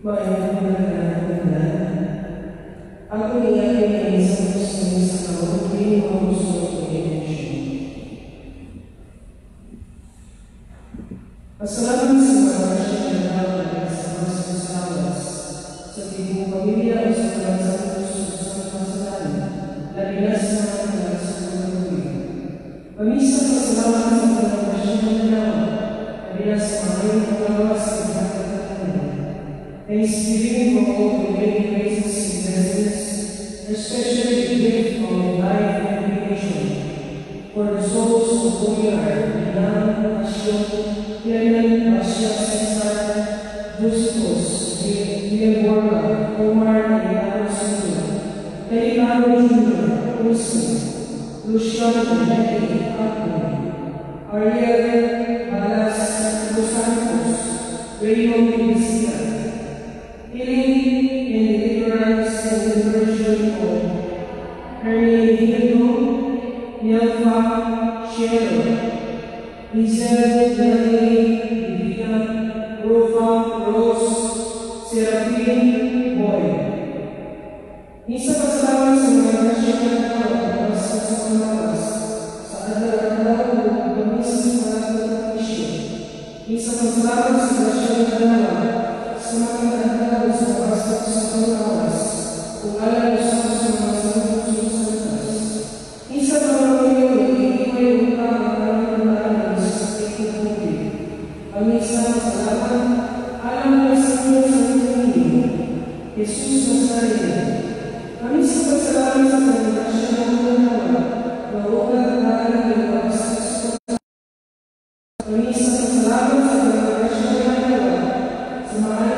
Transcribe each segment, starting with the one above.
Ako niya ay isang gusto sa kawan, hindi mo gusto ko i-mention. Pasalamat sa mga rasyon na dapat sa mga sasawas sa tibong pamilya o sa mga gusto sa mga salamin, lagi na sa mga mga sa mga pamilya. Pamisa pasalamat sa mga rasyon na dapat, lagi na sa mga iyong paglawas sa mga paglawas. Thanksgiving for all the many graces and blessings, especially the gift of life and creation, for the souls of who you are, Milan, Asyo, Clement, Asya, Cesar, Justus, William Borla, Omar, Eliano Sr., Eliano Jr., Wilson, Luciano, Jackie, Anthony, Ariel, Balas, Dos Santos, Raymond Visita, healing and deliverance and conversion of Hermine Hidro, Nelfa, Cheryl, Lizelle, Melanie, Divina, Rofa, Rose, Seraphine, Boy. Isa pasalamat sa mga nasyon na tao sa panglawas sa adlaw-adlaw ng pagkamis ng mga pagkamisyo. Isa pasalamat sa nasyon na tao sa mga adlaw sa pasok sa panglawas kung alam sa mga saludos sa litas. Isa panglawas hindi may utang ang kalandanan sa sakit ng COVID. Pamisa salamat, alam na sa inyo sa inyo, Jesus Nazareno. Pamisa pasalamat sa mga nasyon ng panglawas na huwag na ng pagkakasas. Pamisa pasalamat sa mga nasyon ng panglawas sa mga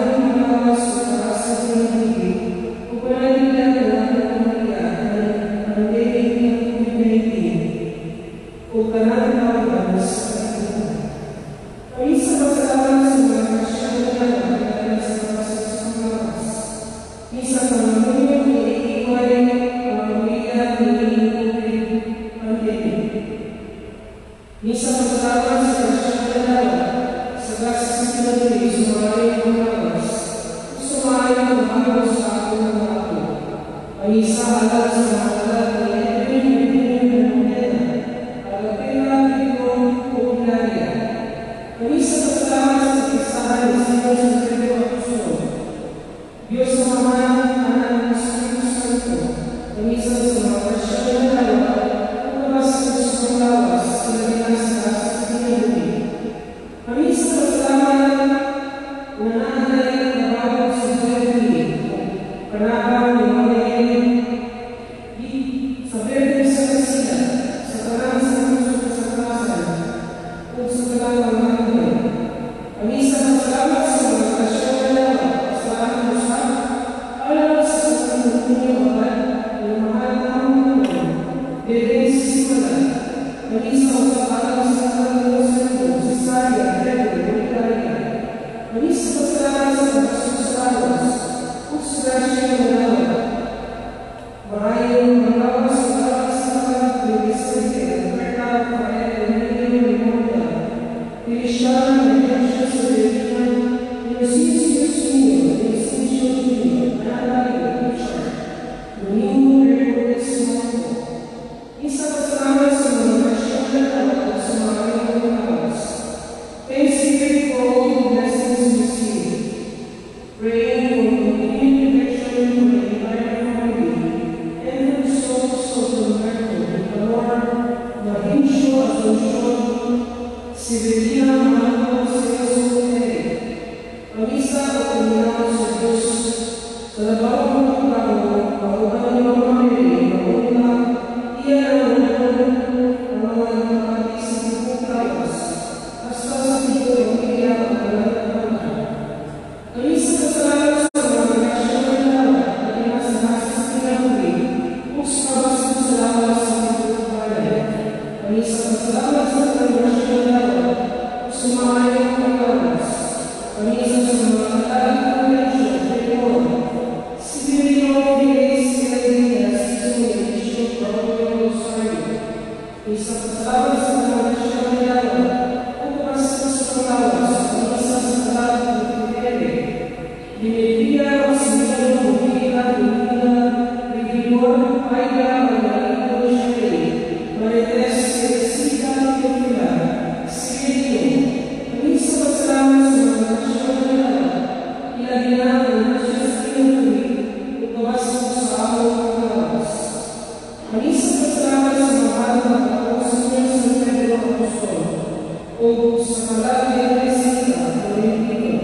o sa kalabing Resita, Florentino,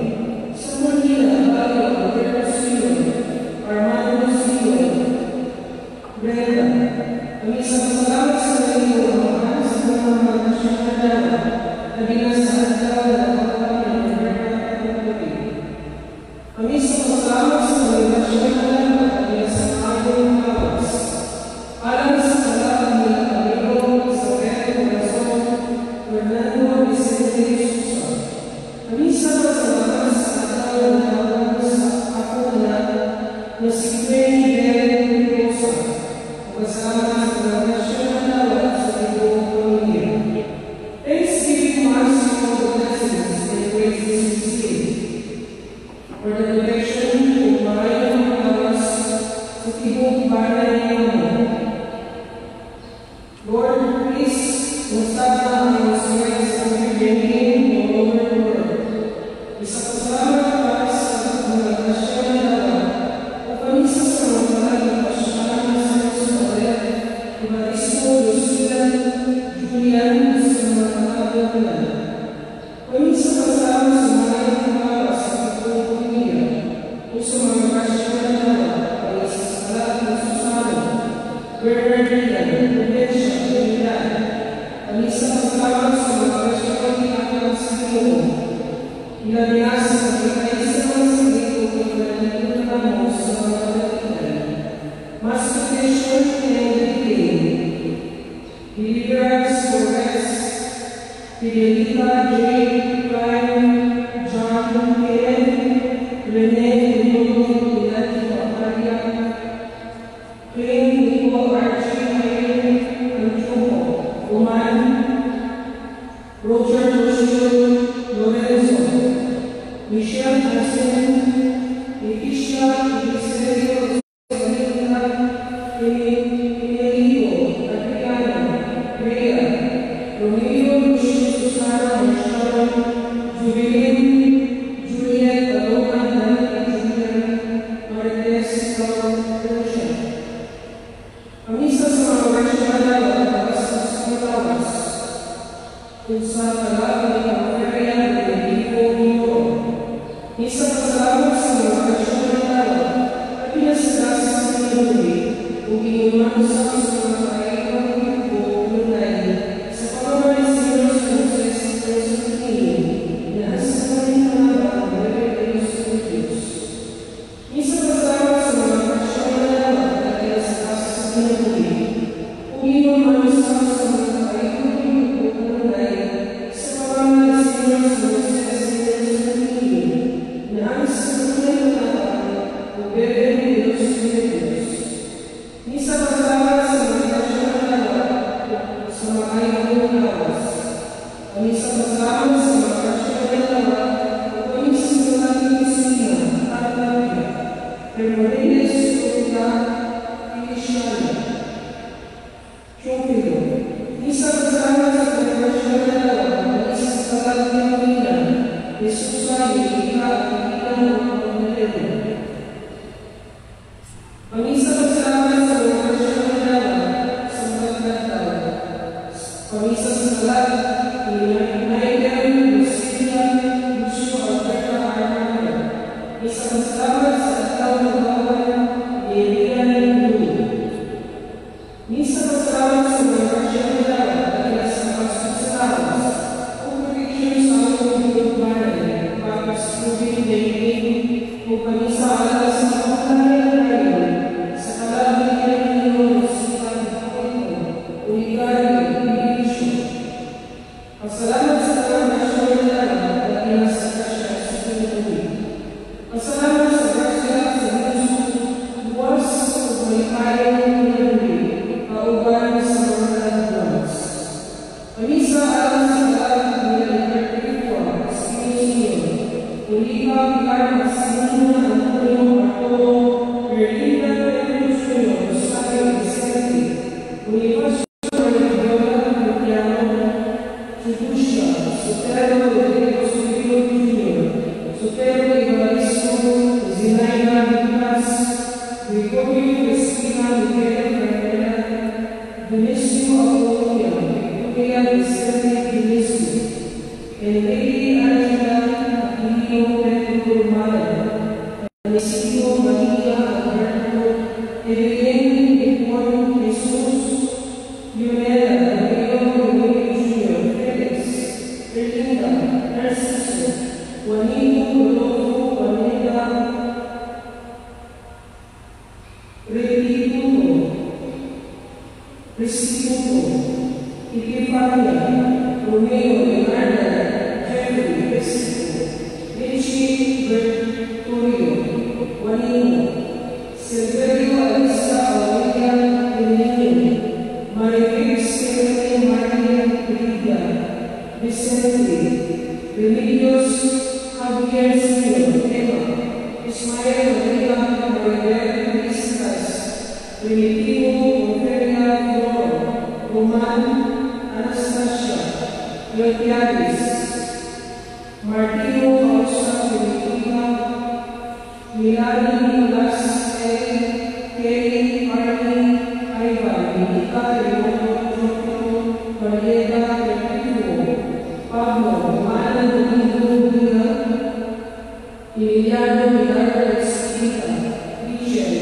sa Manila, Bayo, Alberto Silo, Armando Silo, Brenda. Kami sa pasalamat sa iyo, Amahan, sa mga magkasyang nadala, na binasaan daw na kapatid ng Alberta at Pagkabi. Kami sa pasalamat sa mga magkasyang nadala, na binasaan ayong kawas. Alam sa kalabing nila Camilo, Isabel, Corazon, Fernando, Vicente, Susa. Kami sa pasalamat sa ataw na tawag sa ako na si Queen Bel Rosa. Kasama sa nasyonal na tawag sa ibong pamilya. Thanksgiving marks all the blessings and praises received for the direction of Maria Matawas sa tibong bayan niyo. Lord, please, mustapa ang iyong strength sa pagbibiyahin all over the world. Isa po salamat para sa mga nasyonal na tawag o kamisa sa mga talagang pasyalan na sa Jerusalem, Evaristo, Lucian, Julian, sa mga katagalan. Kamisa kasama sa mga ikumara sa kapatong pamilya o sa mga pasyalan na tawag para sa salat ng Susano, Bernardina, Prudencia, Trinidad. Kamisa kasama sa mga pasyalan na sa iyo. Ilabias sa pagkakaisa ng sarili ko kung nangyayari mo sa mga katigan. Masturbation and decay. Deliverance for rest. Fidelita, Jane, Ryan, John, Karen, Rene, Nico, Ilati, Maria, Craig, Nico, Archie, Irene, Antumo, Oman, Roger, Lorenzo, Michelle Hassan, Leticia, Eliseo, Selena, Emilio, Adriana, Rhea, Romeo, Lucio, Susana, Marshall, Jubilin, Juliet, Paloma, Nani, Julian, Marites, Rosia. Kamisa sa mga rasyonal at pagkasas sa matawas, kung sa kalabing ang area ng Ipo Nino. Isa pasalamat sa mga rasyonal na tawag at pinasagasa sa pinuli kung inuman sa mga kaayang ipo lunay sa pamamarisino sa Moses sa tingin na sa kanyang kalabang ng Diyos sa Diyos. Isa pasalamat sa mga rasyonal na tawag at pinasagasa sa pinuli kung inuman sa mga kaayang ipo lunay sa pamamarisino sa Moses sa tingin na ang sabuhay na tawag o bebe ng Diyos sa Diyos. Isa pasalamat sa mga rasyonal na tawag sa mga ayang lawas. Isa pasalamat sa mga rasyonal na tawag o kamisa sa mga Kristina at Labia, Permorenes, Turita, Feliciana, Chopilo. Isa pasalamat sa mga rasyonal na tawag o isa sa talag ng Manila, Jesus ay Ika at Kamisa pasalamat sa mga rasyonal na tawag sa mga tawag. Kamisa sa talag ni Michael, Lucia, Lucio, Alberta, Armando. Isa pasalamat sa ataw ng bawan ni Elian Lulu. Isa pasalamat sa mga rasyonal na tawag at sa pagsasawas o protection sa mga pagbabaran para sa COVID-19 o kamisa alas sa pagkakaroon ngayon sa kalabing ng Resita, Uligaryo, Bilisyo. Pasalamat sa mga nasyonal na tawag at pinasagasa sa pinuli. Pasalamat sa Garcia, sa Diyos, buwas o may kayang pinuli, kauban sa mga nagdamas. Kamisa alas sa kalabing nila Perpetua, Espinio, Oliva, Pilar, Masino, Antonio, Arturo, Merlina, Pedro, Julio, Rosario, Vicente, Universo, Viola, Luciano, Fiducia, Sotero, Juanito Rodolfo Juaneta Restituto Epifania Romeo Leonardo Jeffrey Restituto Richie Bertorio Juanino Silverio Alisa Aurelia Emilio Marifix Stephanie Martin Lidia Vicente Remedios Javier Silvio Emma Ismael Rodrigo Maribel Felicitas Primitivo Ofelia Floro Roman Anastasia Leotiadis Martino Fausta Primitiva Milani Nicolas Kelly Arnie Ivan Minica Leonardo Jofino Marieta Perpetuo Pablo Romana Domingo Villa Emiliano Milagro Espita Michel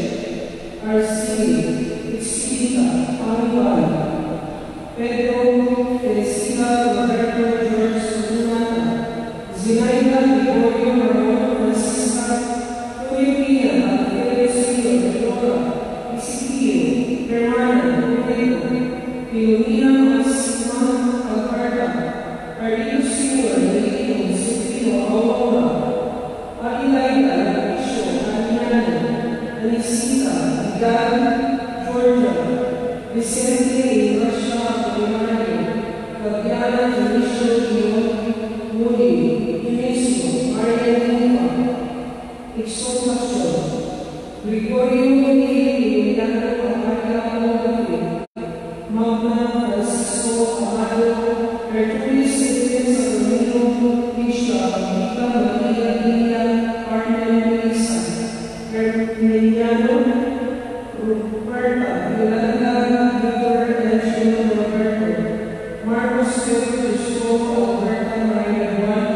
Arceli Espita Aníbal Pedro Teresina Roberto George Sonata Zinaida Gregorio Manuel Francisca Filipina Alfredo Leonora Ezequiel Hermana Pedro Filomena Maxima Alberta Ariel Silva Leito Silvino Aurora Adelaida Isho Adriana Anisita Vidal Georgia Vicente Russia Leonardo Fabiana Jalisho Gion Muli Inesio Mariana Exaltación Gregorio Emiliano Amalia Magna Francisco Amado Hercules Defensa Domingo Vista Vita Maria Lilia Carmen Melissa Herminiano Ruperta Yolanda Victor Angelo Roberto Marcos Pedro Cristóbal Alberta Maria Juan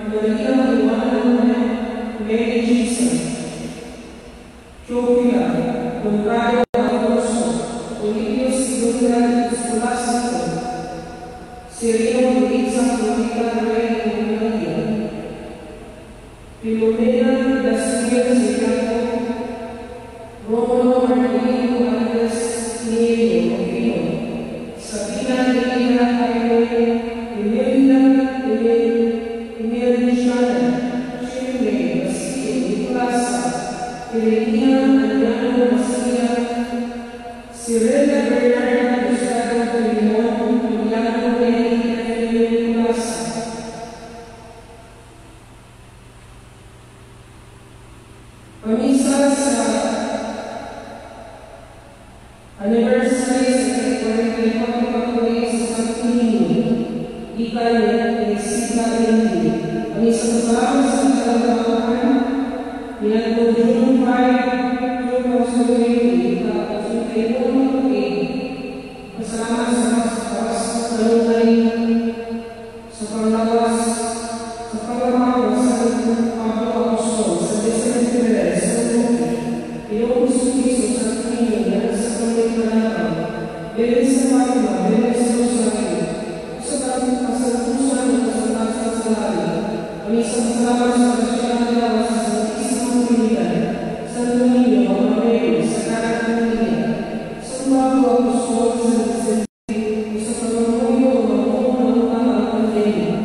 Maria Juana Mary Jesus Chopila Conrado Alonso Olivio Silvia Escolástico Sereno Luisa Florida Rey María Filomena das Silvas Rómulo Martín Andrés Niño Rufino Sabina Lina Jaime Emilia Shana Chile Basilio Nicolasa Elenia Adriano Macia Cirela Bernarda Gustavo Limón Juliano Rey Nicolasa Pamisa sa Anniversary sa 44 sa Pagpili, Ikan Sika Indi. Ang isang tao sa Kalamakan, yan po June 5, 2020, tapos yung Taiwan 8. Kasama sa Maspas, sa Kalungay, sa Panglawas, sa Panglawas, sa Pablo Apostol, sa Vicente Perez, sa Lupi, Iyong Kristo sa Pagpili, yan sa Pagpili, Bebe sa Fatima, Bebe sa Rosario, sa Kasalusan at sa Salari, ang isang salamat sa Kasyana Lawas sa Santisima Trinidad, San Domingo, Mamareo, sa Caracanilla, sa Pablo Apostol, sa Vicente, sa Pagpamuyo, Mamuno, ng Pandemia.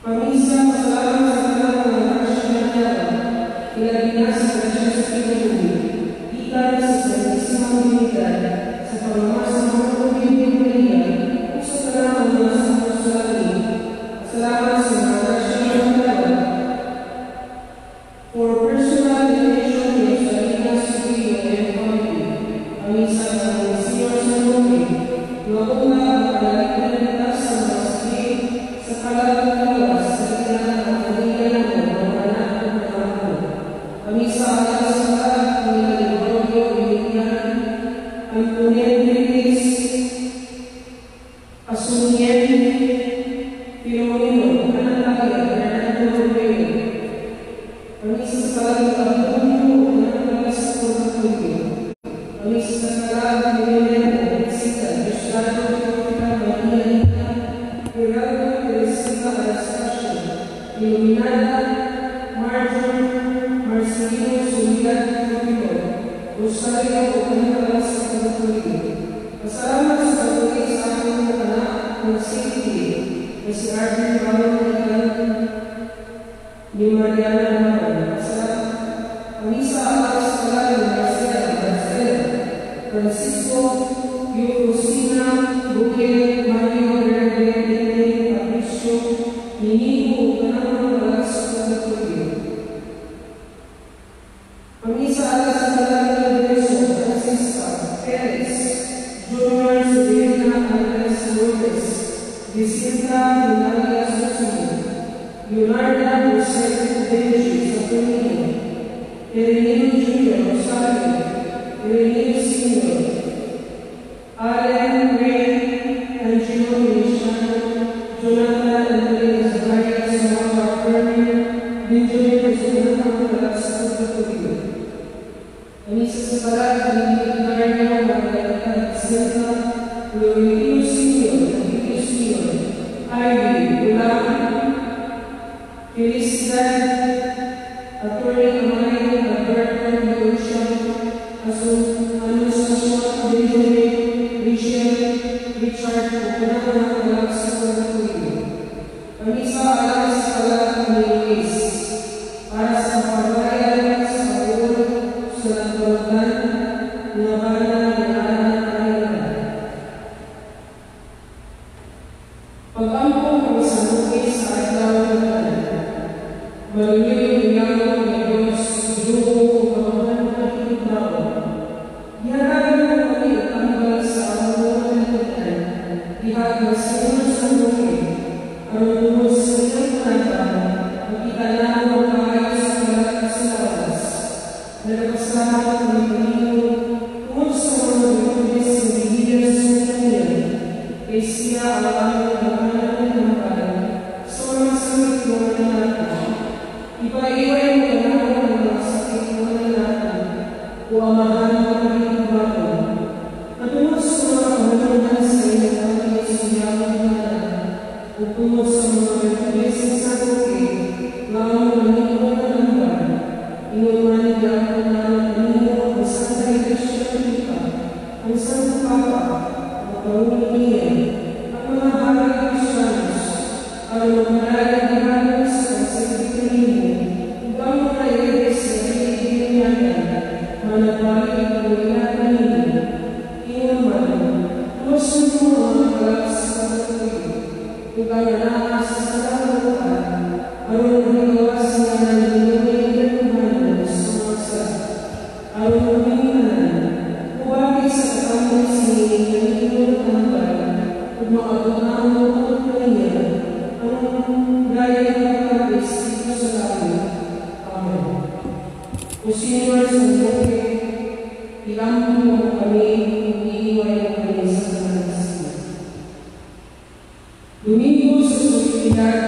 Pamisa, salamat sa Kalang ng Kasyana, ilagina sa Kasyana sa Pinalubi, Ikan sa Santisima Trinidad, sa pamamasa ng mga Pagpili Maria, o sa kalaman ng sa Rosario. Salamat sa mga Kasyana Lawas. For personal donation of Salina Studio and Family, ang isa ng Senior Sanomi, nauna ang kalagyan sa masjid sa Kalagang Lawas sa ilan ng kanila ng mga anak ng mga ako. Ang isa ang sa lahat nila Gregorio Emilian, Antonio Felix, Asunien, Filomeno, Anatalia, Fernando Romeo, ang isa sa Kalagang Antonio, Anatalia sa Pagpili, ang isa sa Kalagang Emiliano, Sita, Gustavo, Maria, Gerardo, Teresita, Mariana Marcela, Anissa Alex Palay Marcela, Francisco Yusina Buke Mario Verde Patricio Inigo Kanang Alex Palay, Anissa Alex Palay Francisca Perez Junior Serena Andres Lopez VicentaMinalia Susino Leonardo José Benji Saturnino Erenino Junior Rosario Erenino Senior Allen Ray Angelo Miliciano Jonathan Andrea Zacharias Samantha Fermin Benjamin Presidente Alex Palay, Anissa Separat Leonardo Margarita Santa Leonardo Senior Ivy Ulam Felicidad Attorney Amaya Alberto Negotian Anunciación Benjamin Rachel Richard Okunana Alex Palay, Anissa Alex Palay Luis para sa pagbayan sa Paul sa Nagbalutan Nabana Pag-ampong ng isang lukis sa adlaw ng Maluliw Iyaw ng Diyos, Dugo, Kamahan ng Ibaw. Iharagan mo kami at tambal sa among ng Tutan, ihag sa unang sandukin, ang lumos sa iyong panatang, makita na mo ang kaayos sa malakas sa lawas. Nagpasalamat ng Panginoon, tungkol sa mga lulis ng bihiyas sa kanya, kay siya ang aming ipaiway mo ka naman ng mga sakit mo na natin o amahan mo na ibabaw. Natunod sa mga kahalunan sa iyong panginoon sa iyong mga o tunod sa mga refulis ng sakuki, lamang manipon na lamban, inuman niya ako na nanino ang Santa Iglesia Católica, ang Santo Papa, ang Panginoon niya, ang mga hari Kristiyanos, ang mga maraming halos sa Santo Ugamo na ilis na pinigil niya manabalik ang ilang kanina. Inuman, lusun mo ang kalap sa pagkakulit. Ugamo na sa salamutan, arong higawas niya na nilunay ng kumanan sa mga sa. Arong kuminan, huwagi sa katamang sinin na nilunay ng bayan, kung makagawa mo ang kanya, ang gaya ng pagkabis dito sa langit. O Señor, Señor, ilampo mo kami, iiway mo kami sa kanasina. Domingo sa Solemnidad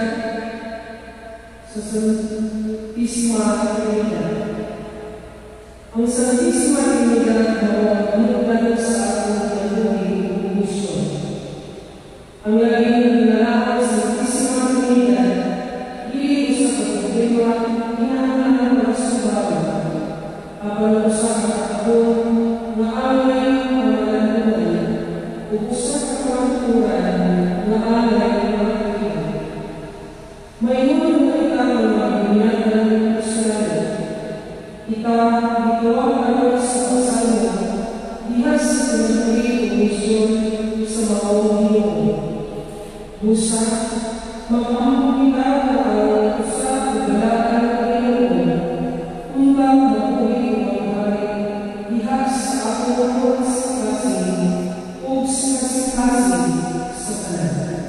sa Santisima Trinidad. Ang Santisima Trinidad ang nagdalo sa ating buhay misyon. Ang laging pinalakad sa Santisima Trinidad, hindi sa pagkakulima, hinahanglan ng subawa. Apalagi sa ako na alay ang malandunan, ubusan ang kamaturan na alay ang makakita. Mayroon na ikaw ang magbinyagan ng kasalanan. Ikaw ang alam sa kasalanan, dihas sa pinagpili o misyon sa mga Ginoo. Busa, mag-ampun kita ang usap o galakan ng Ginoo. Umbang magpuli o magpari, dihas sa ako sa kasi, o sa kasi sa kanan.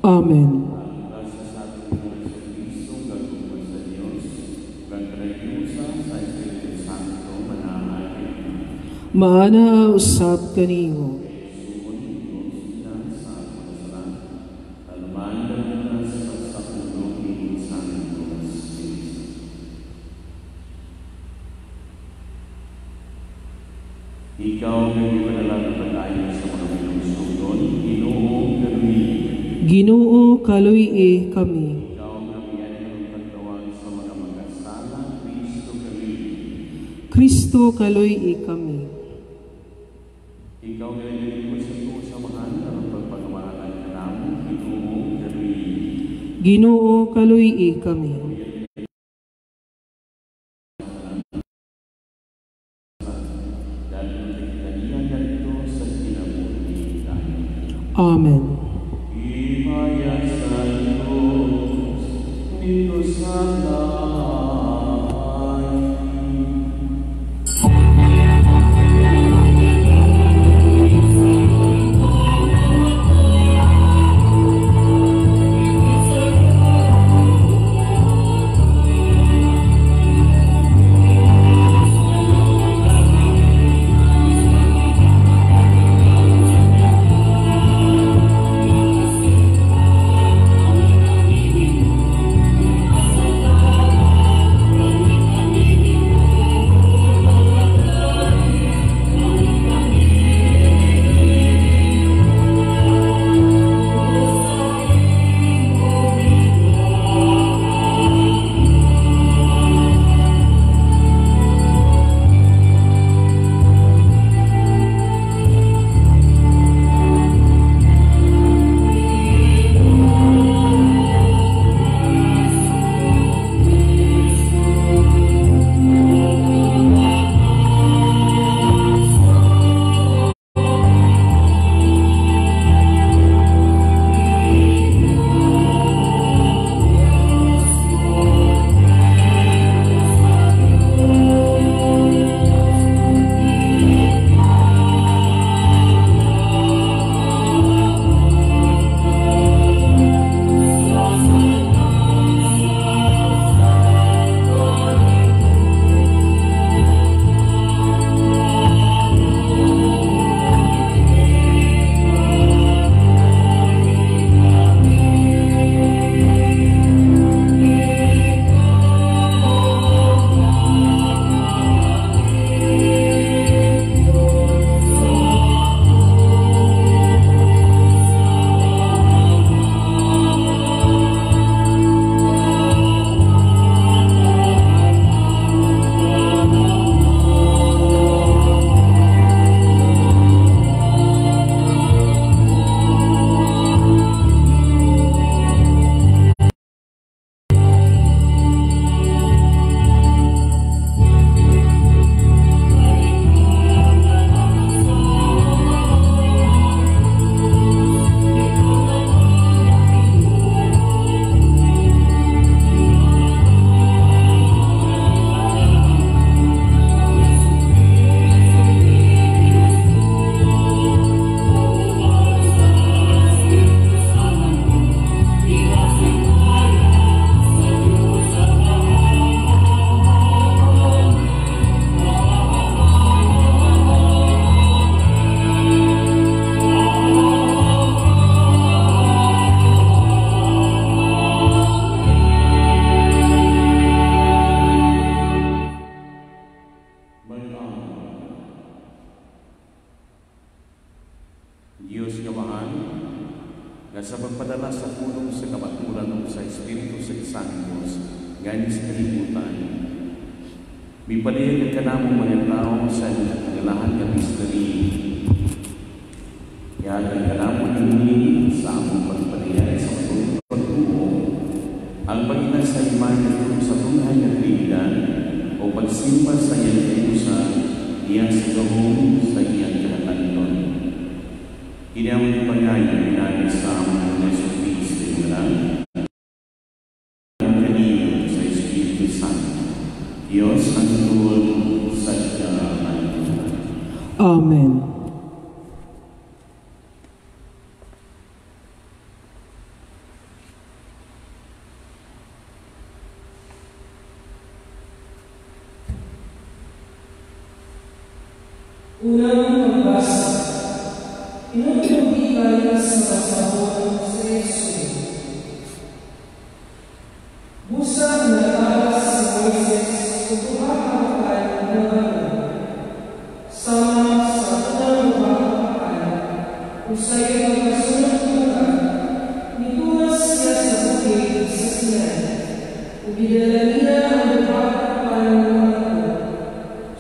Amen. Maana usap kaniyo. Ikaw ang ipanalangin tayo sa mga pinusunod, Ginoo kami. Ginoo kaluy kami. Ikaw ang nabiyan ng pagtawag sa mga magkasala, Kristo kami. Kristo kaluy kami. Ikaw ang nililipot sa samahan ng pagpagawalan ka namin, Ginoo kami. Ginoo kaluy kami. Amen. Himaya sa Diyos, nito sa Diyos nga mahal, nga sa pagpadala sa pulong sa kamaturan sa Espiritu sa isang Diyos, ngayon sa kalibutan. Mipalihag ka na mo mga tao sa nagalahan ka misteri. Yagan ka na mo nilingin sa among pagpalihag sa pagtuo, ang Panginoon sa iman nito sa tunay na kaibigan o pagsimba sa iyang kayusa, iyang sigahong sa iyang kinatanton. Ginamit pa niya yung natin sa among Yesus Cristo yung lang ang kanino sa Espiritu Santo. Diyos ang tuwag sa kanyang. Amen. Unang pagbasa. Inutubigan sa kasahon sa Yesus. Busa ang natawas si Moises kung tuhakapan na gano'n. Sama sa unang tuhakapan kung sa'yo magkasunod-tungan, nituwas niya sa bukid sa Sinai. Kung dinala niya ang tuhakapan ng mga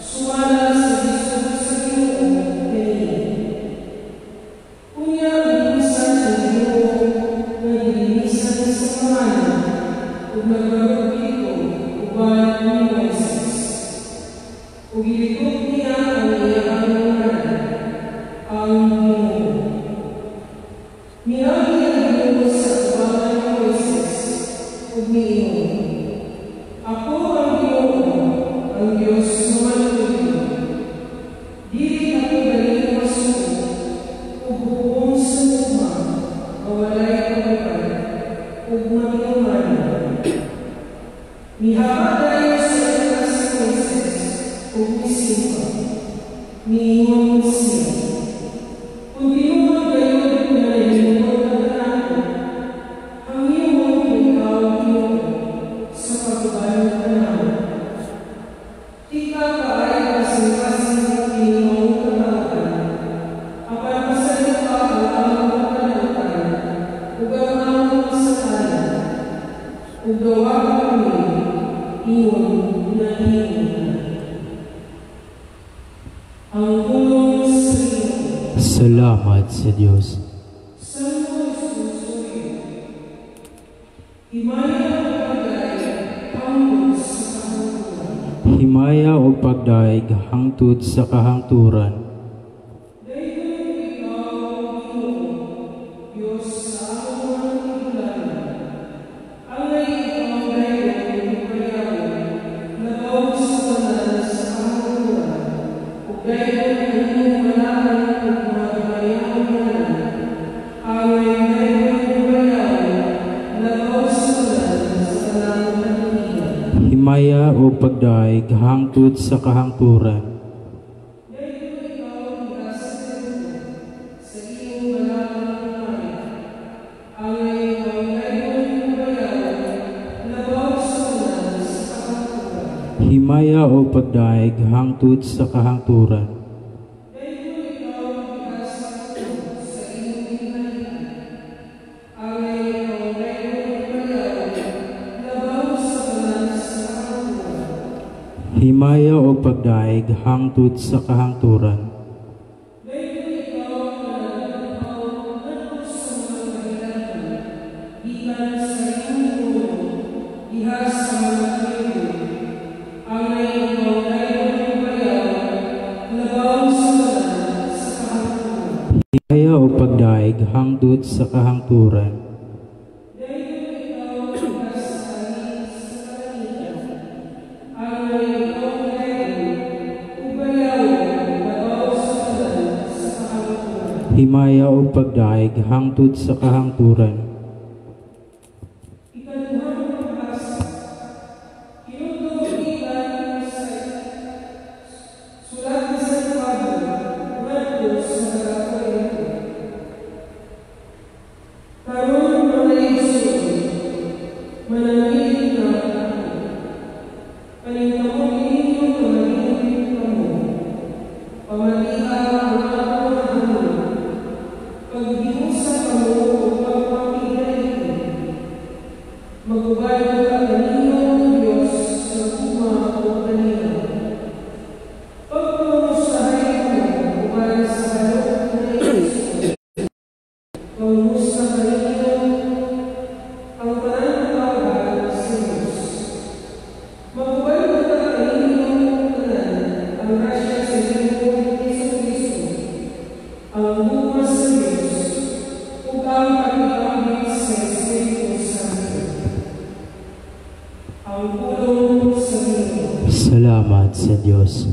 sumala sa Diyos sa Ginoo kanina. Kunya ang linisan ng Ginoo na nilinisan sa pangalan kung nagkaroon dito uban ni Moises. Kung ilikot niya ang iyang ngalan, ang Ginoo. Niyagi ang Ginoo sa ubangan ni Moises kung niingon. Ako ang Ginoo, ang Diyos na malutuyo. Dili ako galing masuko, ug buong sa luma, mawalay kabukan, ug maginuman. Nihabag sa ilas si Moises, ug nisimba. Niingon siya. Kung binuman kayo na inuman ang anak, hangin mo ikaw Ginoo sa pagbabayo ng panahon. Tika kaay kasing-kasing Ginoo kalawakan, apan masalita ang among kalawakan, ug ang among kasalanan, ug gawa kami, ingon na ingon. Ang pulong sa Ginoo. Salamat sa Diyos. Salmo isusuyo. Himaya ang pagdaya, hangtod sa kahangturan. Himaya o pagdaig hangtod sa kahangturan. Dayon ikaw, Ginoo, Diyos sa among mga tigulangan. Angay ikaw dayon ipayawon, labaw sa tanan sa kahangturan. Ug dayon ang inyong malaman ug mga bayawon nanan. Angay dayon ipayawon, labaw sa tanan sa tanan kanina. Himaya o pagdaig hangtod sa kahangturan. Dayon ikaw ikasaludo sa iyong malamang himaya. Angay ikaw dayon ipayawon, labaw sa tanan sa kahangturan. Himaya o pagdaig hangtod sa kahangturan. Dayon ikaw ikasaludo sa iyong hinalian. Angay ikaw dayon ipayawon, labaw sa tanan sa kahangturan. Himaya o pagdaig hangtod sa kahangturan. Dayon ikaw nananampaw ngadto sa mga kahirangan, gikan sa iyong trono, diha sa mga tribo. Angay ikaw dayon ipayawon, labaw sa tanan sa kahangturan. Himaya o pagdaig hangtod sa kahangturan. Dayon ikaw ikasalig sa kalangitan. Angay ikaw dayon ipayawon, labaw sa tanan sa kahangturan. Himaya o pagdaig hangtod sa kahangturan. Ikaduhang pagbasa. Kinutubigan sa sulat ni San Pablo ngadto sa mga Korinto. Karon mga igsoon, mananili na ako. Paningkamot ninyo na manilip kamo. Pamaliha ang akong hanod. Pagdimusa kamo o pagpapigay ko. Magubay ko ka kanino ng Diyos sa kuma o kanino. Pagpamustahay ko ubay sa halok na Diyos. Pagpamusta kanino ang pananampagan sa Diyos. Magubay ko ka kanino tanan ang rasya sa Ginoo Jesu-Kristo, ang bukas sa Diyos, ug ang pagkakabit sa Espiritu Santo. Ang pulong sa Ginoo. Salamat sa Diyos.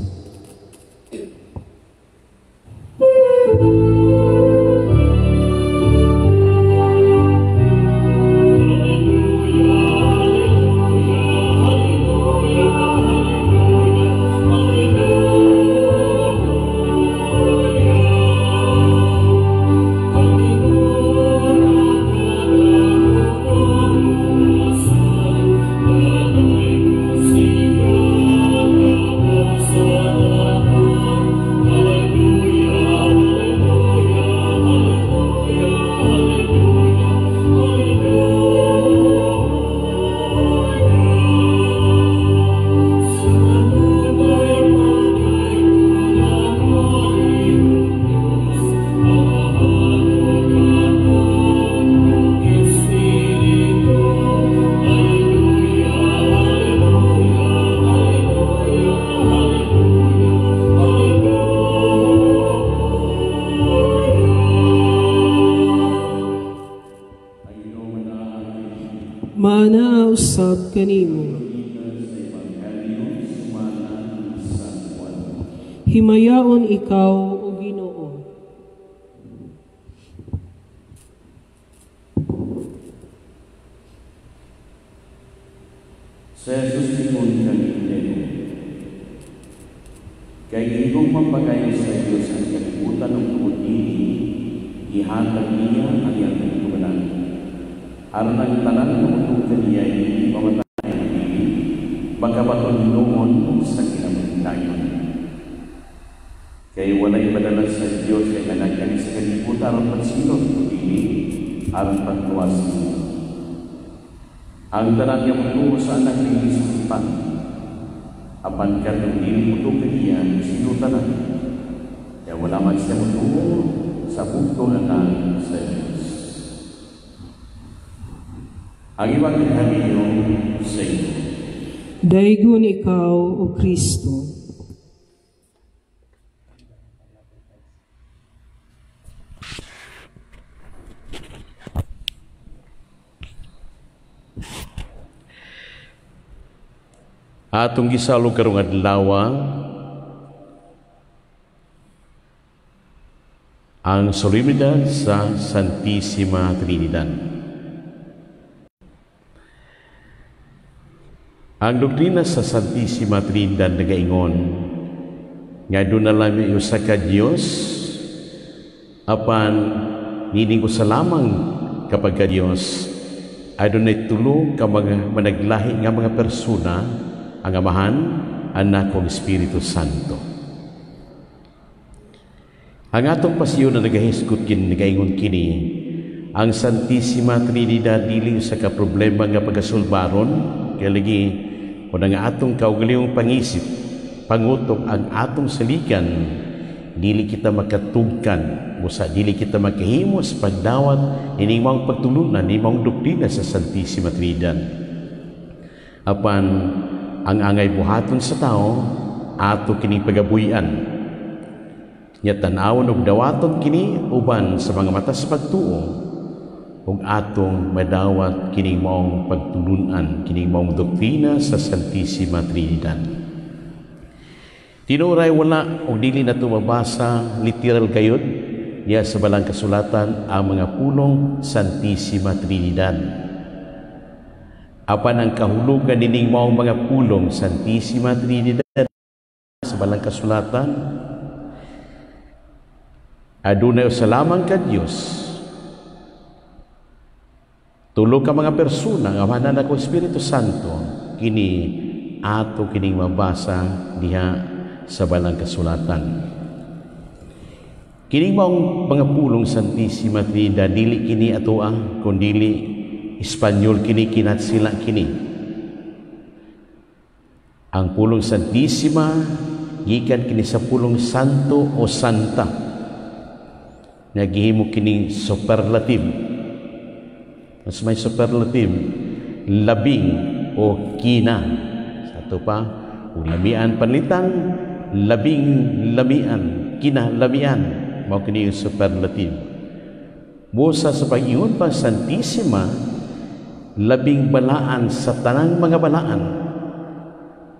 usab kanimo. Himayaon ikaw o Ginoo. Sa Jesus Timon Kalintero, kay iyong mapagayon sa Diyos ang kalibutan ng pagkutili, ihatag niya ang iyang pagkubalan. Aron ang tanan ng utong niya ay mamatay ang dili, magkabaton noon sa kinamatayon. Kaya wala'y padala sa Diyos kay kanagyan sa kalibutan aron pagsilot pagkutili, aron pagtuwas niya. Ang tanan niya magtungo sa anak ni Isipan, apan ka ng nilimuto kaniya, sinutan na. Kaya wala man siya magtungo sa punto na sa Diyos. Ang ibang hamiyo sa iyo. Daigon ikaw o Kristo. Atong gisalog karong adlaw ang solemnidad sa Santissima Trinidad. Ang doktrina sa Santissima Trinidad nagaingon nga doon na lamang usa ka Dios apan nining usa lamang kapag ka Dios ay dunay tulo ka mga managlahi nga mga persona, ang Amahan, Anak ug Espiritu Santo. Ang atong pasiyon na nagahisgot nagaingon kini, ang Santissima Trinidad dili sa ka problema nga pagasulbaron, kaya lagi o nga atong kaugalingong pangisip, pangutok ang atong salikan, dili kita makatugkan, musa dili kita makahimo sa pagdawat ining mga pagtulunan, ining mga doktrina sa Santissima Trinidad. Apan ang angay buhaton sa tao, ato kining pagabuyan. Nya tan-awon og dawaton kini uban sa mga mata sa pagtuo, ug atong madawat kining maong pagtulunan, kining maong doktrina sa Santissima Trinidad. Tinuray wala og dili na mabasa literal gayud niya sa balang kasulatan ang mga pulong Santissima Trinidad. Apan ang kahulugan nining maong mga pulong Santissima Trinidad sa balang kasulatan, adunay usa lamang ka Dios, tulo ka mga persona nga Amahan, Anak ug Espiritu Santo, kini ato kining mabasa diha sa balang kasulatan. Kining maong mga pulong Santissima Trinidad dili kini atoa kundi Espanyol kini, kinat sila kini. Ang pulong Santissima gikan kini sa pulong Santo o Santa, nagihimo kini superlative. Mas may superlative, labing o kina. Sa ito pa, lamian panlitang, labing lamian, kina lamian, mao kini yung superlative. Busa sa pag-ingon pa Santissima, labing balaan sa tanang mga balaan.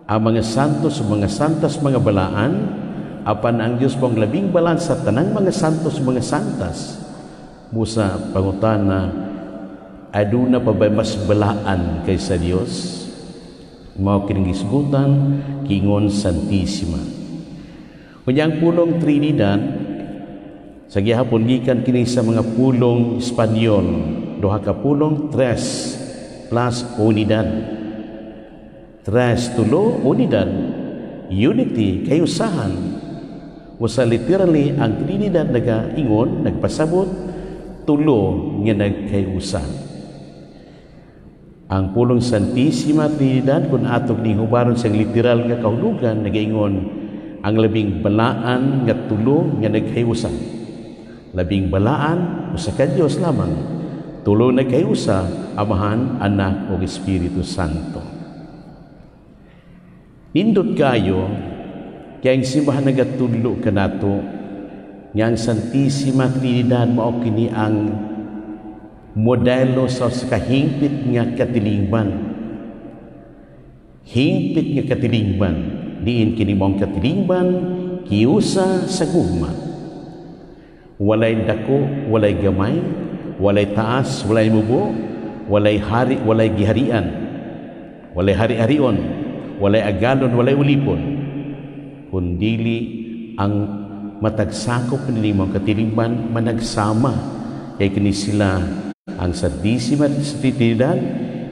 Ang mga santos, mga santas, mga balaan, apan ang Diyos pong labing balaan sa tanang mga santos, mga santas. Busa pangutana, aduna pa ba mas balaan kaysa Diyos? Mao kining gisgutan kingon Santissima. Kunya ang pulong Trinidad sa gihapon gikan kini sa mga pulong Espanyol, duha ka pulong tres plus unidad. Tres tulo unidad, unity kay usahan. Usa literally ang Trinidad nagaingon, nagpasabot tulo nga nagkayusa. Ang pulong Santissima Trinidad kung atong nihubaron sa literal nga kahulugan nagaingon ang labing balaan nga tulo nga nagkayusa. Labing balaan usa ka Dios lamang, tulo nagkayusa, Amahan, Anak ug Espiritu Santo. Nindot kayo kaya ang simbahan nagatudlo kanato nga ang Santissima Trinidad mao kini ang modelo sa kahingpit nga katilingban hingpit nga katilingban, diin kini mong katilingban, kiusa sa gugma. Walay dako, walay gamay, walay taas, walay mubo, walay hari, walay giharian, walay hari-harion, walay agalon, walay ulipon, kundili ang matagsakop ni mong katilingban managsama, kay kini sila ang Santisima Trinidad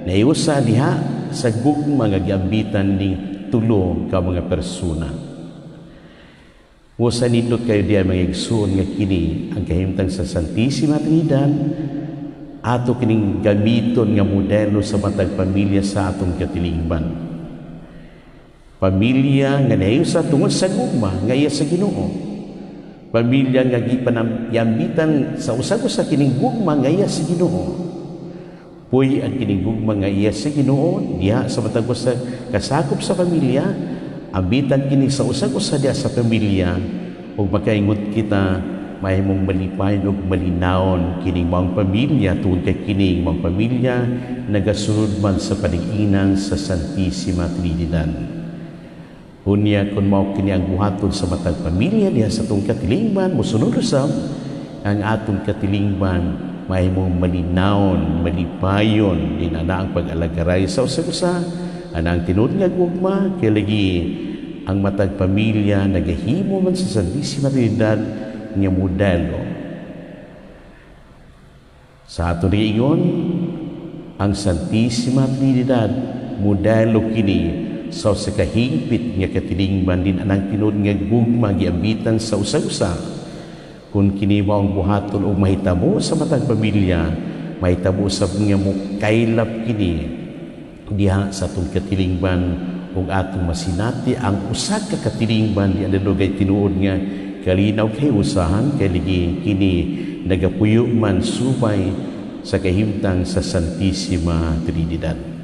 na iusa diha sa gugma nga giambitan ning tulo ka mga persona. Usa nindot kayo diya mga igsoon nga kini ang kahimtang sa Santisima Trinidad ato kining gamiton nga modelo sa matag pamilya sa atong katilingban. Pamilya nga naiusa tungod sa gugma nga iya sa Ginoo. Pamilya nga gipanambitan sa usa-usa kining gugma nga iya sa Ginoo. Puy ang kining gugma nga iya sa Ginoo diha sa matag sa kasakop sa pamilya, ambitan kini sa usa-usa diha sa pamilya ug makaingot kita mahimong malipayon ug malinawon kining mga pamilya tungod kay kining mga pamilya nagasunod man sa palig-inan sa Santisima Trinidad. Unya kung mao kini ang buhaton sa matag pamilya diha sa atong katilingban, mosunod usab ang atong katilingban mahimong malinawon, malipayon din ana ang pag-alagaray sa usa-usa anang tinud nga gugma kay lagi ang matag pamilya nagahimo man sa Santisima Trinidad nga modelo. Sa ato riingon ang Santisima Trinidad modelo kini sa kahingpit nga katilingban din anang tinud nga gugma giambitan sa usa-usa. Kung kini mao ang buhaton o mahitabo sa matag pamilya, mahitabo sa nga mukaylap kini diha sa atong katilingban ug atong masinati ang usa ka katilingban di adunay tinuod nga kalinaw kay usahan kay ligi kini nagapuyo man subay sa kahimtang sa Santisima Trinidad.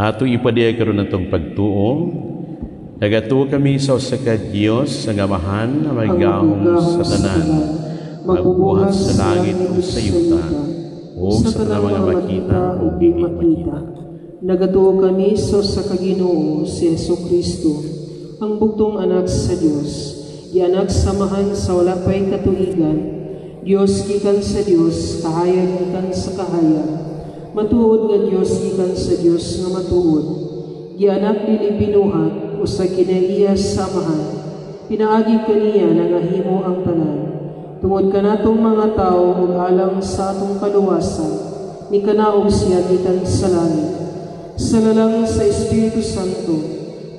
Ato ipadiyay karon natong pagtuo. Nagatuo kami sa usa ka Dios sa ngamahan na magahom sa tanan, magbuhat sa langit ug sa yuta, ug sa tanang mga makita ug dili makita. Nagatuo kami sa usa ka Ginoo si Jesucristo, ang bugtong anak sa Dios, gianak samahan sa wala pay katuigan, Dios gikan sa Dios, kahayag gikan sa kahayag. Matuod nga Dios gikan sa Dios nga matuod. Gianak dili binuhat usa kinaiya samahan. Pinaagi kaniya nangahimo ang tanan. Tungod kanatong mga tawo ug alang sa atong kaluwasan, ni kanaog siya gikan sa langit. Sa lalang sa Espiritu Santo,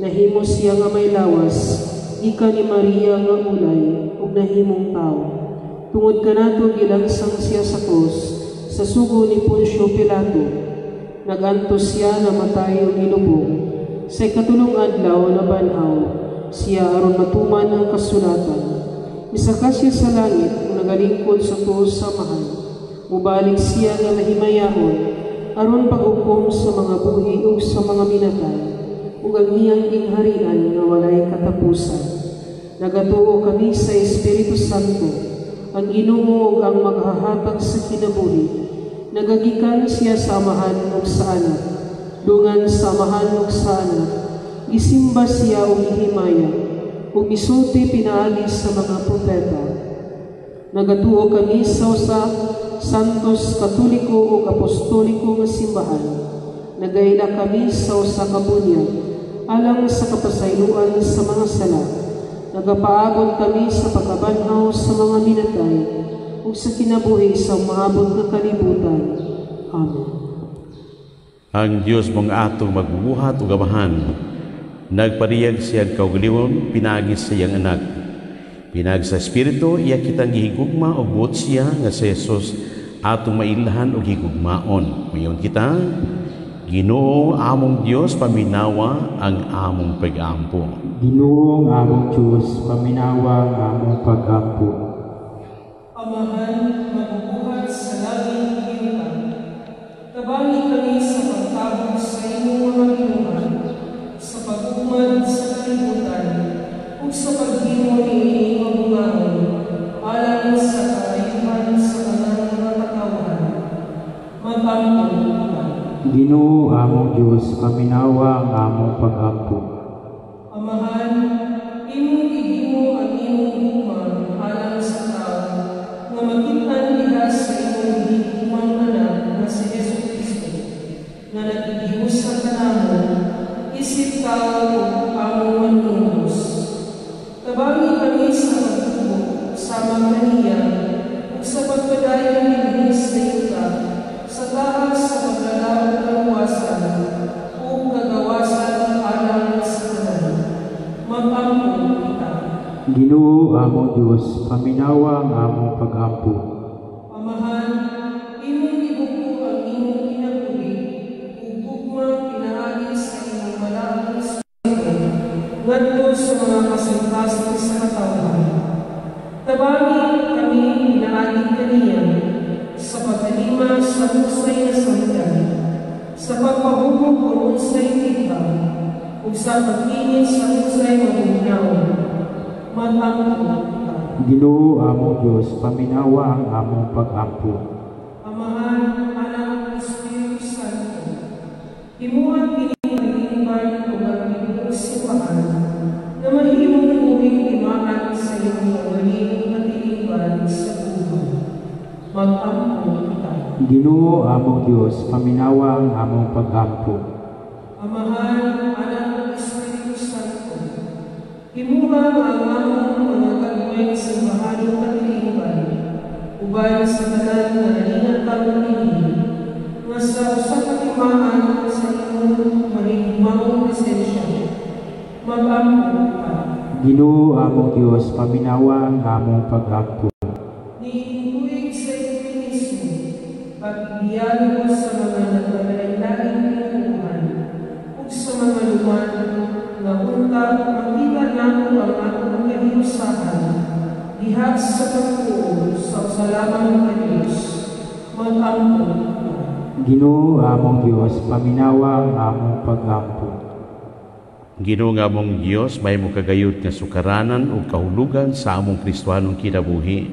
nahimo siya nga may lawas, gikan ni Maria nga ulay ug nahimong tawo. Tungod kanato gilansang siya sa krus sa sugo ni Poncio Pilato, nagantos siya na matay o gilubong. Sa ikatulong adlaw na banhaw, siya aron matuman ang kasulatan. Misaka siya sa langit kung nagalingkod sa tuos samahan. Mubalik siya nga nahimayaon, aron pag-ukom sa mga buhi o sa mga minatay, ug ang iyang gingharian nga walay katapusan. Nagatuo kami sa Espiritu Santo, ang Ginoo ug ang maghahatag sa kinabuhi. Nagagikan siya sa amahan ug sa anak, dungan sa amahan ug sa anak. Isimba siya ug ihimaya, ug isulti pinaagi sa mga propeta. Nagatuo kami sa usa santos katoliko ug apostoliko nga simbahan. Nagaila kami sa usa ka bunyag alang sa kapasayloan sa mga sala. Nagapaabot kami sa pagkabanhaw sa mga minatay ug sa kinabuhi sa maabot nga kalibutan. Amen. Ang Dios mong atong magbubuhat ug amahan, nagpariyag siya kaugalingon pinagi sa iyang anak. Pinag sa Espiritu iya kitang gihigugma ug buot siya nga sa Jesus atong mailhan ug higugmaon. Mayon kita, Ginoo among Dios, paminawa ang among pag-ampo. Ginoo ang among Diyos, paminawa ang among pag-ampo. Amahan, magbubuhat sa langit hintang. Tabali kami sa pagtabog sa iyong mga ginuhan, sa pag-umad sa kalibutan, ug sa paghimo ni inyong mga alang sa kaayuhan sa paminawa ang among pag-ampo. Amahan, imong gihimo ang imong hukma alang sa tao nga makitaan diha sa imong gihimong anak nga si Jesucristo nga nagigihus sa kanamo isip tao ug among manlungos. Tabangi kami sa pagtubo sama kaniya ug sa pagpadayong linis sa yuta sa taas sa paglalawag kaluwasan ug kagawasan alang sa tanan. Mag-ampo kita. Ginoo among Dios, paminawa ang among pag-ampo. Amahan, imong ibuko ang imong kinabuhi ug gugmang pinaagi sa imong malaking espiritu ngadto sa mga kasangkasan sa katawhan. Tabangi kami pinaagi kaniya sa pagkalima sa husay na samtan, sa pagpahubog o husay kita, ug sa pagtingin sa husay mabugnawon. Mag-ampo kita. Ginoo among Dios, paminawa ang among pag-ampo. Amahan, Anak, Espiritu Santo, himuan pinipaginipan o magbibuhos sipahan na mahimong uwing limaan sa iyong magaling matilipan sa buhay. Mag-ampo kita. Ginoo among Dios, paminawa ang among pag-ampo. Amahan, Anak, Espiritu Santo, himuha ang among mga kagawin sa bahalong katilipan, uban sa tanan na naninatang ini, nga sa usa ka timaan sa imong mahigmang presensya. Mag-ampo kita. Ginoo among Dios, paminawa ang among pag-ampo. Niintuig sa iyong mismo, pagbibiyan mo sa mga nagmamalain pinatuhan, ug sa mga luman na unta makita nato ang atong kahiusahan, diha sa pagtuo sa usalamang ka Diyos. Mag-ampo kita. Ginoo among Dios, paminawa ang among pag-ampo. Ginoo nga among Dios, may mo kagayod nga sukaranan o kahulugan sa among Kristohanong kinabuhi.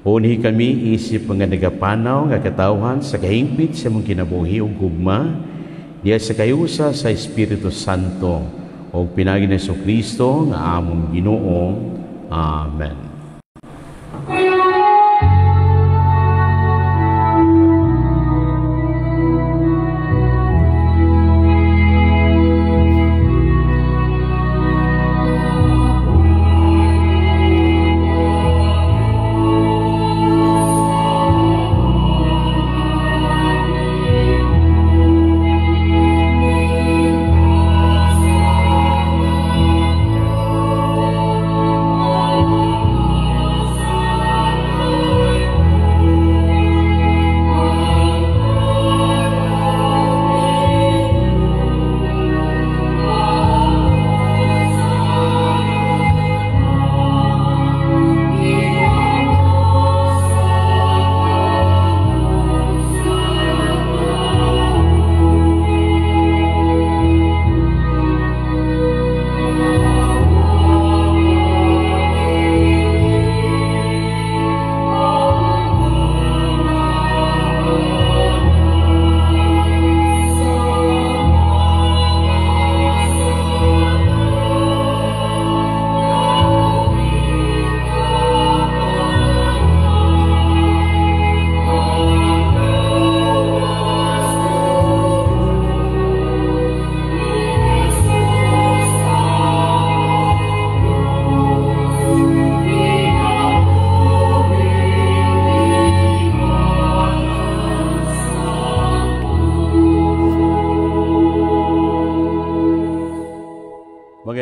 Unhi kami isip mga nagapanaw nga katawhan sa kahingpit sa mong kinabuhi o gugma, diya sa kayusa sa Espiritu Santo o pinagi ni Jesucristo nga among Ginoo. Amen.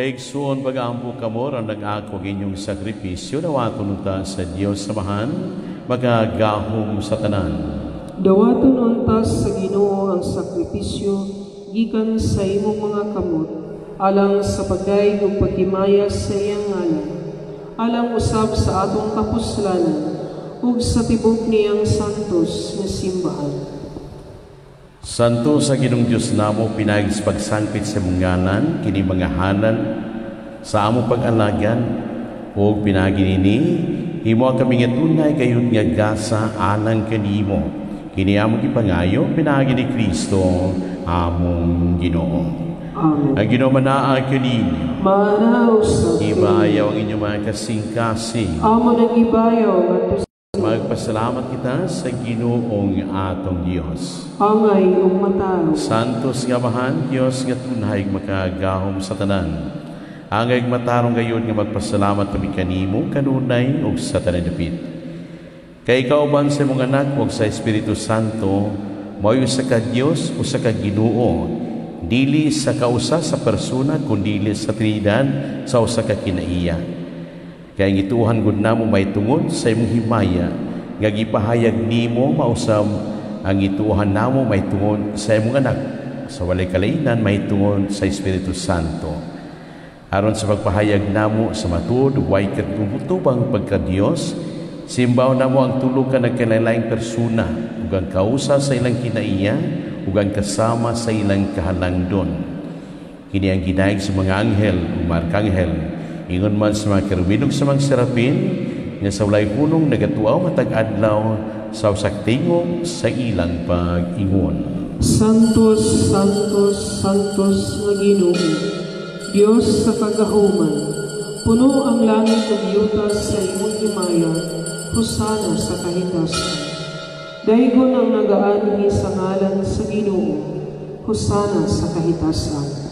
Igsoon pag-aampo kamo ang nag-ako inyong sakripisyo dawaton unta sa Dios samahan magagahom sa tanan. Dawaton unta sa Ginoo ang sakripisyo gikan sa imong mga kamot alang sa pagdaig ug paghimaya sa iyang ngalan, alang usab sa atong kapuslanan ug sa tibok niyang santos nga simbahan. Santo sa Ginoong Dios namo pinagi sa pagsangpit sa imong ngalan kini mga halal sa among pag-alagan ug pinagi nini himo kami nga tunay kayud nga gasa alang kanimo Kini among ipangayo pinagi ni Kristo among Ginoo. Amen. Ang Ginoo manaa kaninyo. Manaw sa Ibayaw ang inyong mga kasing-kasing. Amo nang ibayaw at Magpasalamat kita sa Ginoong atong Dios. angay ug mataw. Santos nga mahan Dios nga tunhay makagahom sa tanan. Angay matarong gayon nga magpasalamat kami kanimo kanunay ug sa tanan dapit. Kay kauban sa imong anak ug sa Espiritu Santo, mao sa ka Dios o sa ka Ginoo, dili sa kausa sa persona kundi sa Trinidad sa usa ka kinaiya. Kaya ngituhan gud namo may tungod sa imong himaya nga gipahayag nimo mausab ang ituhan namo may tungod sa imong anak sa walay kalainan may tungod sa Espiritu Santo aron sa pagpahayag namo sa matud way katubutubang pagka Dios simbaw namo ang tulo ka nagkalain-laing persona ug ang kausa sa ilang kinaiya ug ang kasama sa ilang kahalangdon. Kini ang ginaig sa mga anghel ug markanghel ingon man sa mga kerubin ug sa mga serapin nga sa walay hunong nagatuaw matag adlaw sa usak tingog sa ilang pag-ingon. Santos, Santos, Santos nga Ginoo, Dios sa kagahuman, puno ang langit ug yutas sa imong himaya, husana sa kahitasan. Daygon ang nagaanhi sa ngalan sa Ginoo, husana sa kahitasan.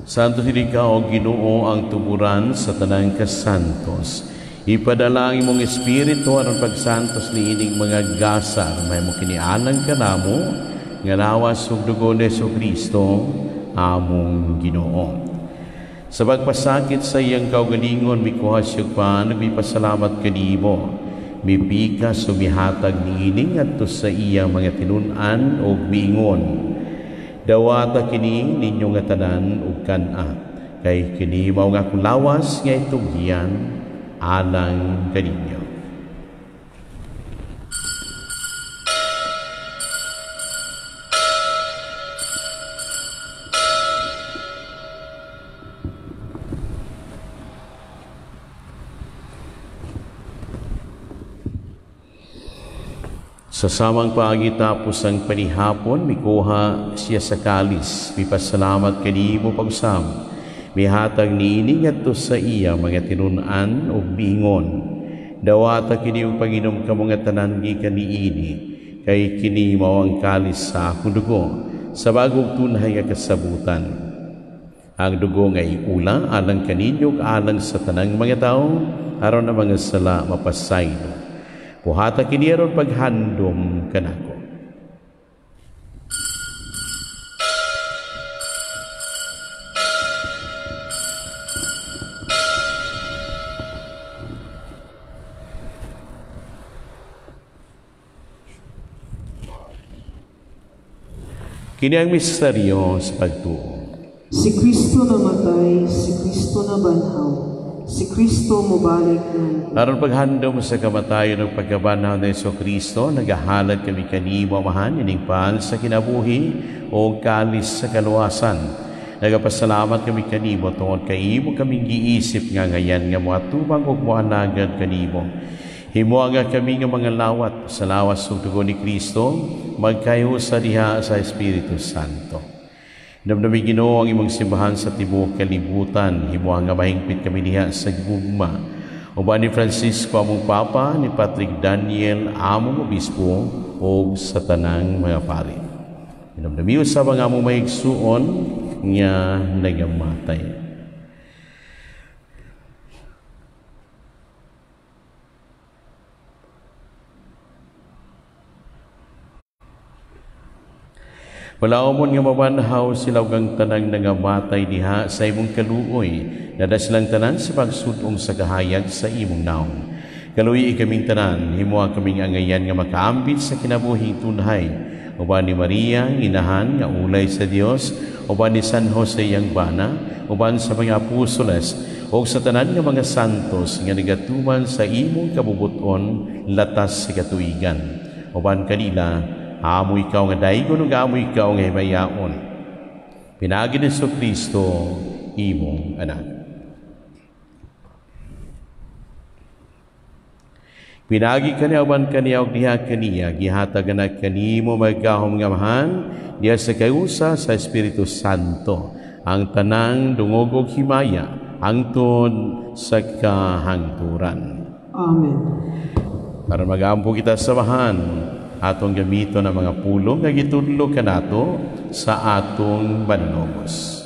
Santo ikaw, o Ginoo, ang tuburan sa tanang kasantos. Ipadala ang imong espiritu aron pagsantos ni ining mga gasar may mo kinialang kanamo nga lawas ug dugo ni Kristo among Ginoo. Sa pagpasakit sa iyang kaugalingon mikuha siya pa nagpipasalamat kanimo. Mipikas sumihatag ni ining adto sa iyang mga tinun-an ug miingon. Dawata kini ninyo nga tanan ug kana kay kini mao nga akong lawas nga itugyan alang kaninyo. Sa samang pagitapos ang panihapon, mikuha siya sa kalis. Mipasalamat kanimo pag-usam. Mihatag niini ngadto sa iya mga tinun-an ug bingon. Dawata kini ug panginom kamo nga tanan gikan niini. Kay kini mao ang kalis sa akong dugo sa bagong tunhay nga kasabutan. Ang dugo nga iula alang kaninyo ug alang sa tanang mga tawo aron ang mga sala mapasaylo. Puhata kini aron paghandom kanako. Kini ang misteryo sa pagtuo. Si Kristo namatay, si Kristo nabanhaw, si Kristo mubalik na. Aron paghandom sa kamatayon ng pagkabanaw ni Kristo, nagahalad kami kanimo amahan ining paan sa kinabuhi o kalis sa kaluwasan. Nagapasalamat kami kanimo tungod kay imo kaming giisip nga ngayan nga moatubang ug moanagad kanimo. Himuanga kami nga mga lawat sa lawas ug dugo ni Kristo, magkayo sa diha sa Espiritu Santo. Namnami Ginoo ang imong simbahan sa tibuok kalibutan, himuanga mahingpit kami diha sa gugma. Uban ni Francisco among Papa, ni Patrick Daniel among obispo ug sa tanang mga pari. Namnami usab ang among maigsuon nga nagamatay. Palaomon nga mabanhaw sila kang tanang nangamatay diha sa imong kaluoy, nadaslang tanan sa pagsudong sa kahayag sa imong naong. Kaluoy kaming tanan, himuha kaming angayan nga makaambit sa kinabuhing tunhay. Uban ni Maria, inahan nga ulay sa Dios, uban ni San Jose yang bana, uban sa mga apostoles, o sa tanan nga mga santos nga nagatuman sa imong kabubuton latas sa katuigan. Uban kanila, amo ikaw nga daygon ug amo ikaw nga himayaon. Pinagi ni Kristo imong anak. Pinagi kaniawan kaniya og diha kaniya gihatagan na kanimo magkahom nga mahan diya sa kayusa sa Espiritu Santo ang tanang dungog og himaya hangtod sa kahangturan. Amen. Para magampo kita sa mahan atong gamito ng mga pulong nga gitudlo kanato sa atong manunobos.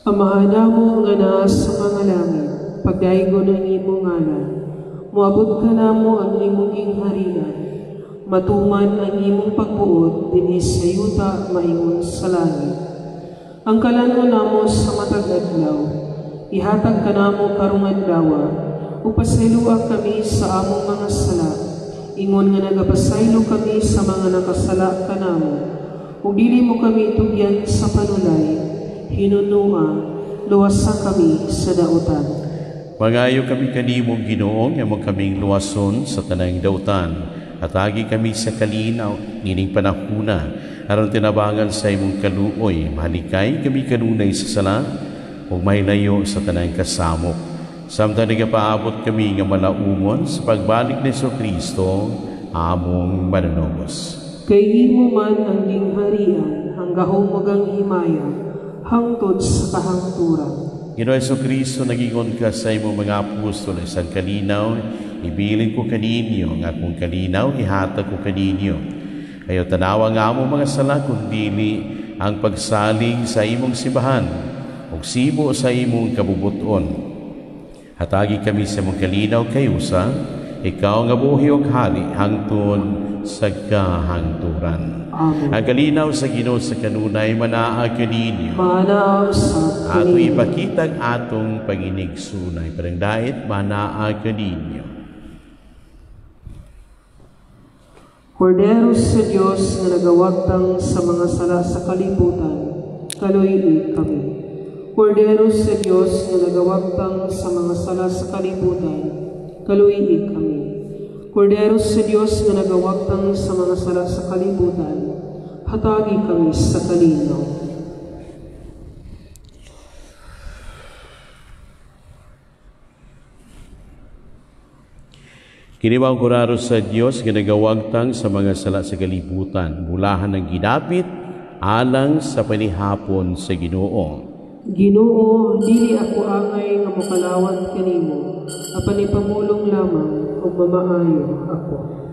Amahan namo nga naa sa mga langit, pagdaygon ang imong ngalan. Moabot ka namo ang imong gingharian, matuman ang imong pagbuot dinhi sa yuta maingon sa langit. Ang kalanon namo sa matag adlaw, ihatag ka namo karong adlaw, upasayloa kami sa among mga sala. Ingon nga nagapasaylo kami sa mga nakasala ka namo. Ug dili mo kami tugyan sa panulay, hinunua, luwasa kami sa dautan. Pangayo kami kanimong Ginoo nga mo kaming luwason sa tanang dautan. Atagi kami sa kalinaw nining panahuna aron tinabangan sa imong kaluoy. Mahalikay kami kanunay sa sala ug mahilayo sa tanang kasamok. Samtang nagapaabot kami nga malaumon sa pagbalik ni Jesucristo among manunobos. Kay imo man ang gingharian hanggang magang himaya hangtod sa kahangturan. Ginoo Jesucristo, nagingon ka sa imong mga apostol, isang kalinaw, ibilin ko kaninyo, nga kung kalinaw, ihatag ko kaninyo. Kayo tanawa nga mo mga sala, kung dili ang pagsaling sa imong simbahan, o sibo sa imong kabubuton. Hatagi kami sa imong kalinaw kayusa, ikaw nga buhi og hari, hangtod sa kahangturan. Amen. Ang kalinaw sa Ginoo sa kanunay manaa kaninyo. Manaaw sa Ato kaninyo. ipakitag atong panginigsunay. Parang dait manaa kaninyo. Kordero sa Diyos na nagawagtang sa mga sala sa kalibutan, kaluy kami. Kordero sa Diyos na nagawagtang sa mga sala sa kalibutan, kaluy kami. Kordero sa Diyos na nagawagtang sa mga sala sa kalibutan, hatagi kami sa kalinaw. Kiniwang kuraro sa Diyos, ginagawagtang sa mga sala sa kalibutan, mulahan ng ginapit, alang sa panihapon sa Ginoo. Ginoo, dili ako angay nga mokalawat kanimo, apan ipamulong lamang ug mamaayo ako.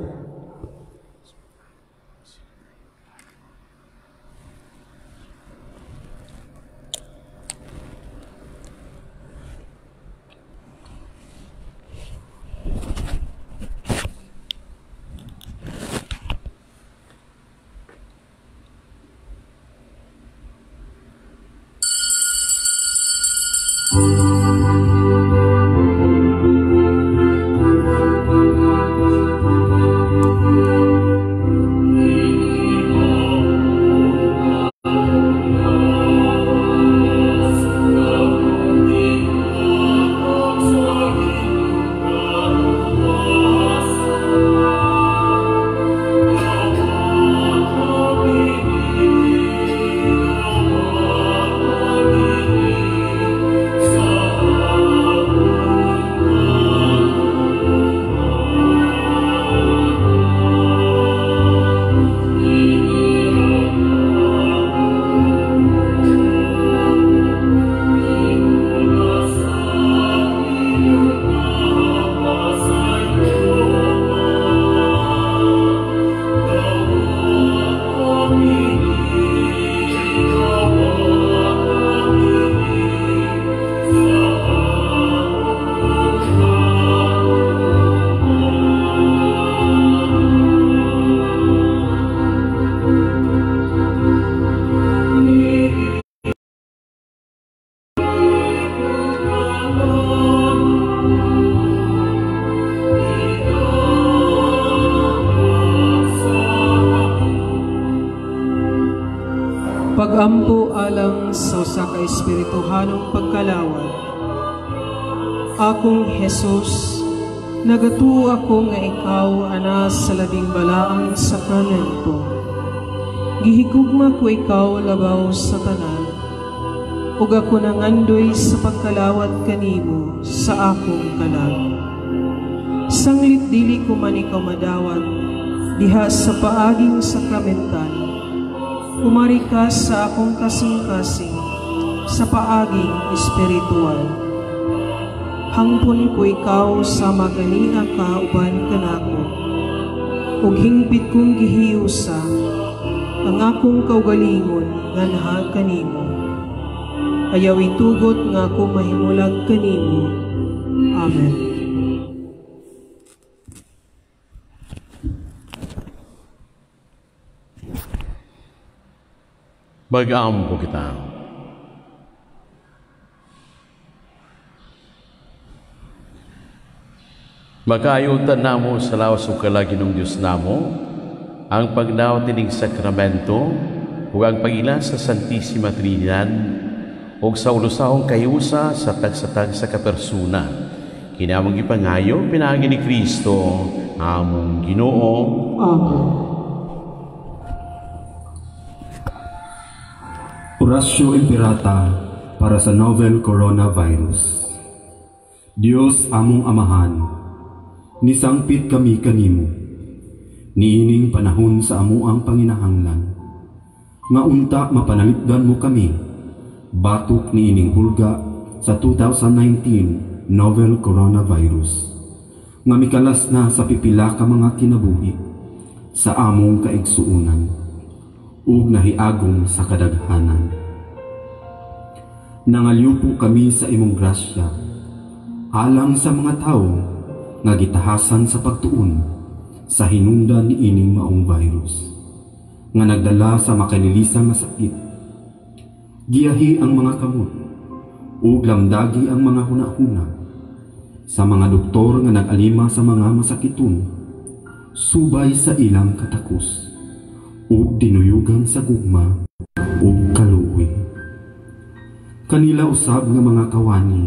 Pagampo alang sa usa ka espirituhanong pagkalawad. Akong Jesus, nagatuo ako nga ikaw ana sa labing balaang sakramento. Gihigugma ko ikaw labaw sa tanan, ug ako nangandoy sa pagkalawad kanimo sa akong kalag. Sanglit dili ko man ikaw madawat, diha sa paaging sakramental. Umari ka sa akong kasing-kasing, sa paaging espiritual. Hangpon ko ikaw sa magania ka uban kanako, ug hingpit kong gihiusa ang akong kaugalingon nga naha kanimo. Ayaw itugot nga ako mahimulag kanimo. Amen. Mag-aampo kita. Magayutan namo sa lawas o kalagi ng Diyos namo, ang pagdaw tining sakramento, o ang pagila sa Santissima Trinidad, o sa ulusahong kahiusa sa tagsatag sa kapersona. Kinamang ipangayo, pinagi ni Kristo, among Ginoo. Amen. Orasyo Imperata para sa novel coronavirus. Dios among Amahan, nisangpit kami kanimo, niining panahon sa amuang panginahanglan. Nga unta mapanalipdan mo kami, batok niining hulga sa 2019 novel coronavirus. Nga mikalas na sa pipila ka mga kinabuhi, sa among kaigsuunan, ug nahiagong sa kadaghanan. Nangalyupo kami sa imong grasya, alang sa mga tao nga gitahasan sa pagtuon sa hinungdan ni ining maong virus, nga nagdala sa makalilisang nga sakit. Giyahi ang mga kamot, ug lamdagi ang mga hunahuna, sa mga doktor nga nag-alima sa mga masakiton, subay sa ilang katakos, ug dinuyugan sa gugma ug kaluoy. Kanila usab nga mga kawani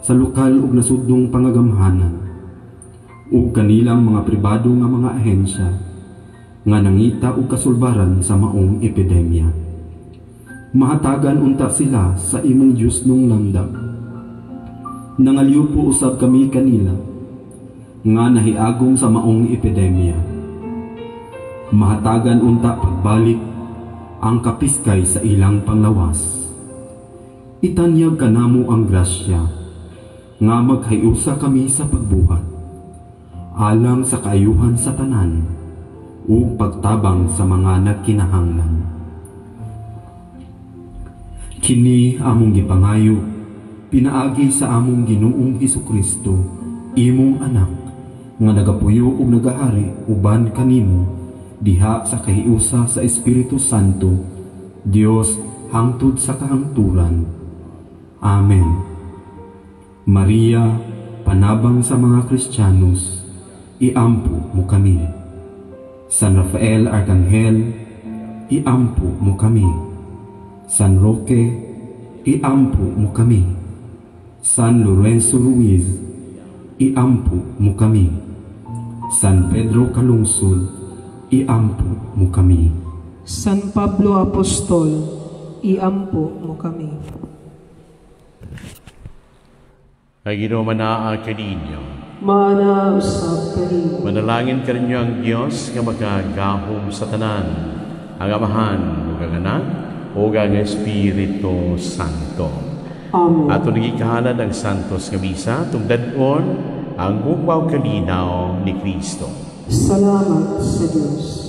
sa lokal ug nasudnong pangagamhanan, ug kanilang mga pribado nga mga ahensya nga nangita og kasulbaran sa maong epidemya. Mahatagan unta sila sa imong Dios nung landag. Nangalyupo usab kami kanila nga nahiagom sa maong epidemya. Mahatagan unta pagbalik ang kapiskay sa ilang panglawas. Itanyag kanamo ang grasya nga maghiusa kami sa pagbuhat, alang sa kaayuhan sa tanan ug pagtabang sa mga nagkinahanglan. Kini among gipangayo, pinaagi sa among Ginoong Hesukristo, imong anak, nga nagapuyo ug nagahari uban kanimo diha sa kahiusa sa Espiritu Santo, Dios hangtod sa kahangturan. Amen. Maria, panabang sa mga Kristiyanos, iampo mo kami. San Rafael Arcangel, iampo mo kami. San Roque, iampo mo kami. San Lorenzo Ruiz, iampo mo kami. San Pedro Calungsod, iampo mo kami. San Pablo Apostol, iampo mo kami. Ay ginomanaa kaninyo. Mana usab kanimo. Manalangin ka ninyo ang Diyos nga magagahom sa tanan, ang Amahan, ug ang Anak, ug ang Espiritu Santo. Amen. At nagikahalad ang Santos nga Misa, tungdadon ang bukaw kalinaw ni Kristo. Salamat sa Diyos.